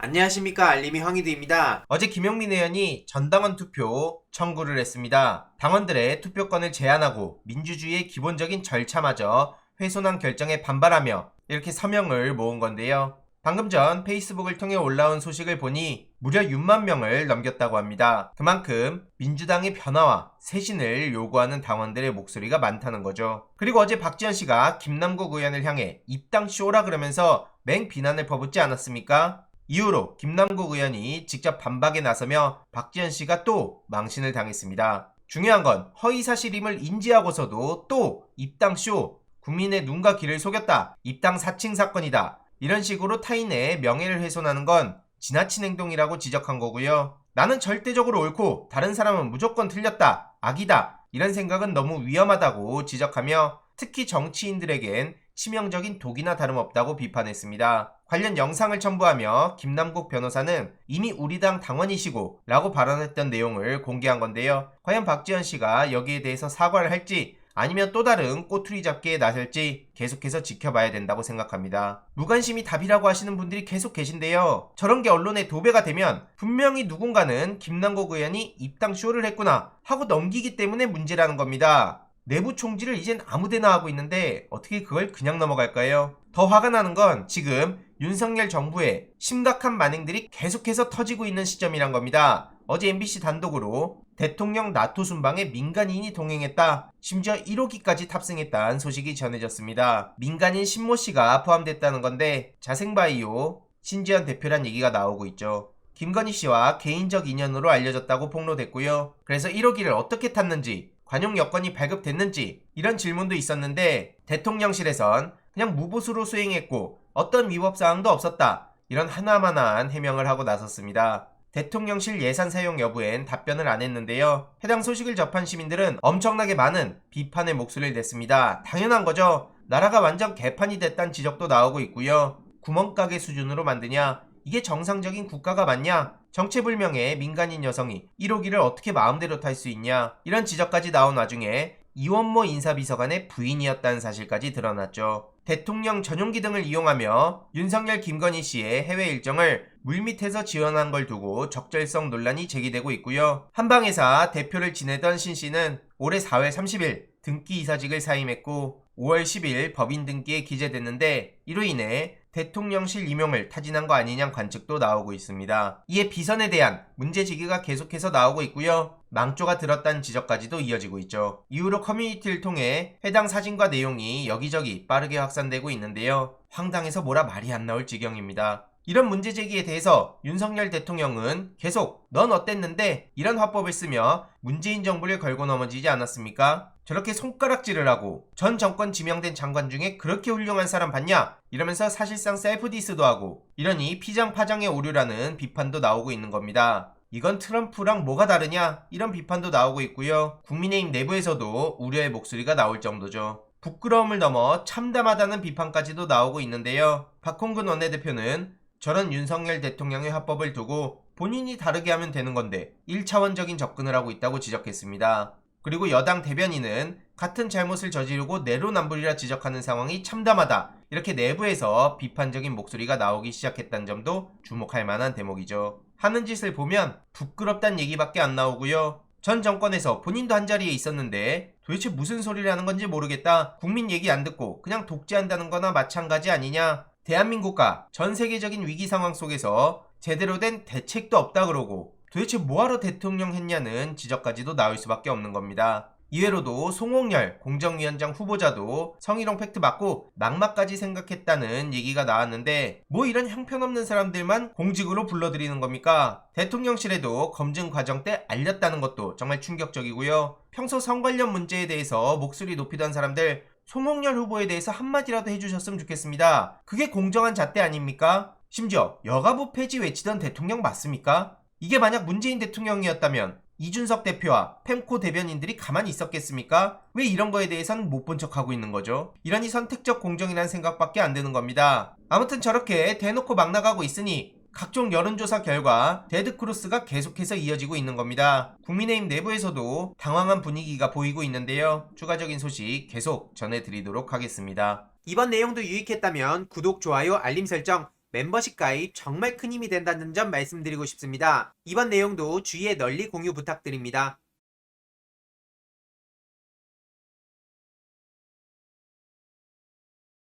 안녕하십니까, 알림이 황희두입니다. 어제 김용민 의원이 전당원 투표 청구를 했습니다. 당원들의 투표권을 제한하고 민주주의의 기본적인 절차마저 훼손한 결정에 반발하며 이렇게 서명을 모은 건데요. 방금 전 페이스북을 통해 올라온 소식을 보니 무려 6만 명을 넘겼다고 합니다. 그만큼 민주당의 변화와 쇄신을 요구하는 당원들의 목소리가 많다는 거죠. 그리고 어제 박지원 씨가 김남국 의원을 향해 입당 쇼라 그러면서 맹 비난을 퍼붓지 않았습니까? 이후로 김남국 의원이 직접 반박에 나서며 박지원 씨가 또 망신을 당했습니다. 중요한 건 허위사실임을 인지하고서도 또 입당쇼, 국민의 눈과 귀를 속였다, 입당 사칭 사건이다, 이런 식으로 타인의 명예를 훼손하는 건 지나친 행동이라고 지적한 거고요. 나는 절대적으로 옳고 다른 사람은 무조건 틀렸다, 악이다, 이런 생각은 너무 위험하다고 지적하며 특히 정치인들에겐 치명적인 독이나 다름없다고 비판했습니다. 관련 영상을 첨부하며 김남국 변호사는 이미 우리 당 당원이시고 라고 발언했던 내용을 공개한 건데요. 과연 박지원 씨가 여기에 대해서 사과를 할지 아니면 또 다른 꼬투리 잡기에 나설지 계속해서 지켜봐야 된다고 생각합니다. 무관심이 답이라고 하시는 분들이 계속 계신데요. 저런 게 언론에 도배가 되면 분명히 누군가는 김남국 의원이 입당 쇼를 했구나 하고 넘기기 때문에 문제라는 겁니다. 내부 총질을 이젠 아무데나 하고 있는데 어떻게 그걸 그냥 넘어갈까요? 더 화가 나는 건 지금 윤석열 정부의 심각한 만행들이 계속해서 터지고 있는 시점이란 겁니다. 어제 MBC 단독으로 대통령 나토 순방에 민간인이 동행했다, 심지어 1호기까지 탑승했다는 소식이 전해졌습니다. 민간인 신모 씨가 포함됐다는 건데 자생바이오 신지연 대표란 얘기가 나오고 있죠. 김건희 씨와 개인적 인연으로 알려졌다고 폭로됐고요. 그래서 1호기를 어떻게 탔는지, 관용 여건이 발급됐는지 이런 질문도 있었는데 대통령실에선 그냥 무보수로 수행했고 어떤 위법사항도 없었다, 이런 하나만한 해명을 하고 나섰습니다. 대통령실 예산 사용 여부엔 답변을 안 했는데요. 해당 소식을 접한 시민들은 엄청나게 많은 비판의 목소리를 냈습니다. 당연한 거죠. 나라가 완전 개판이 됐다는 지적도 나오고 있고요. 구멍가게 수준으로 만드냐? 이게 정상적인 국가가 맞냐? 정체불명의 민간인 여성이 1호기를 어떻게 마음대로 탈 수 있냐? 이런 지적까지 나온 와중에 이원모 인사비서관의 부인이었다는 사실까지 드러났죠. 대통령 전용기 등을 이용하며 윤석열 김건희 씨의 해외 일정을 물밑에서 지원한 걸 두고 적절성 논란이 제기되고 있고요. 한방회사 대표를 지내던 신 씨는 올해 4월 30일 등기 이사직을 사임했고 5월 10일 법인 등기에 기재됐는데 이로 인해 대통령실 임용을 타진한 거 아니냐는 관측도 나오고 있습니다. 이에 비선에 대한 문제 제기가 계속해서 나오고 있고요. 망조가 들었다는 지적까지도 이어지고 있죠. 이후로 커뮤니티를 통해 해당 사진과 내용이 여기저기 빠르게 확산되고 있는데요. 황당해서 뭐라 말이 안 나올 지경입니다. 이런 문제 제기에 대해서 윤석열 대통령은 계속 넌 어땠는데 이런 화법을 쓰며 문재인 정부를 걸고 넘어지지 않았습니까? 저렇게 손가락질을 하고 전 정권 지명된 장관 중에 그렇게 훌륭한 사람 봤냐? 이러면서 사실상 셀프 디스도 하고 이러니 피장파장의 오류라는 비판도 나오고 있는 겁니다. 이건 트럼프랑 뭐가 다르냐? 이런 비판도 나오고 있고요. 국민의힘 내부에서도 우려의 목소리가 나올 정도죠. 부끄러움을 넘어 참담하다는 비판까지도 나오고 있는데요. 박홍근 원내대표는 저런 윤석열 대통령의 화법을 두고 본인이 다르게 하면 되는 건데 1차원적인 접근을 하고 있다고 지적했습니다. 그리고 여당 대변인은 같은 잘못을 저지르고 내로남불이라 지적하는 상황이 참담하다, 이렇게 내부에서 비판적인 목소리가 나오기 시작했다는 점도 주목할 만한 대목이죠. 하는 짓을 보면 부끄럽다는 얘기밖에 안 나오고요. 전 정권에서 본인도 한자리에 있었는데 도대체 무슨 소리를 하는 건지 모르겠다, 국민 얘기 안 듣고 그냥 독재한다는 거나 마찬가지 아니냐, 대한민국과 전 세계적인 위기 상황 속에서 제대로 된 대책도 없다 그러고 도대체 뭐하러 대통령 했냐는 지적까지도 나올 수밖에 없는 겁니다. 이외로도 송홍열 공정위원장 후보자도 성희롱 팩트 맞고 낙마까지 생각했다는 얘기가 나왔는데 뭐 이런 형편없는 사람들만 공직으로 불러들이는 겁니까? 대통령실에도 검증 과정 때 알렸다는 것도 정말 충격적이고요. 평소 성 관련 문제에 대해서 목소리 높이던 사람들 송홍열 후보에 대해서 한마디라도 해주셨으면 좋겠습니다. 그게 공정한 잣대 아닙니까? 심지어 여가부 폐지 외치던 대통령 맞습니까? 이게 만약 문재인 대통령이었다면 이준석 대표와 펜코 대변인들이 가만히 있었겠습니까? 왜 이런 거에 대해서는 못 본 척하고 있는 거죠? 이러니 선택적 공정이라는 생각밖에 안 드는 겁니다. 아무튼 저렇게 대놓고 막 나가고 있으니 각종 여론조사 결과 데드크로스가 계속해서 이어지고 있는 겁니다. 국민의힘 내부에서도 당황한 분위기가 보이고 있는데요. 추가적인 소식 계속 전해드리도록 하겠습니다. 이번 내용도 유익했다면 구독, 좋아요, 알림 설정 멤버십 가입 정말 큰 힘이 된다는 점 말씀드리고 싶습니다. 이번 내용도 주위에 널리 공유 부탁드립니다.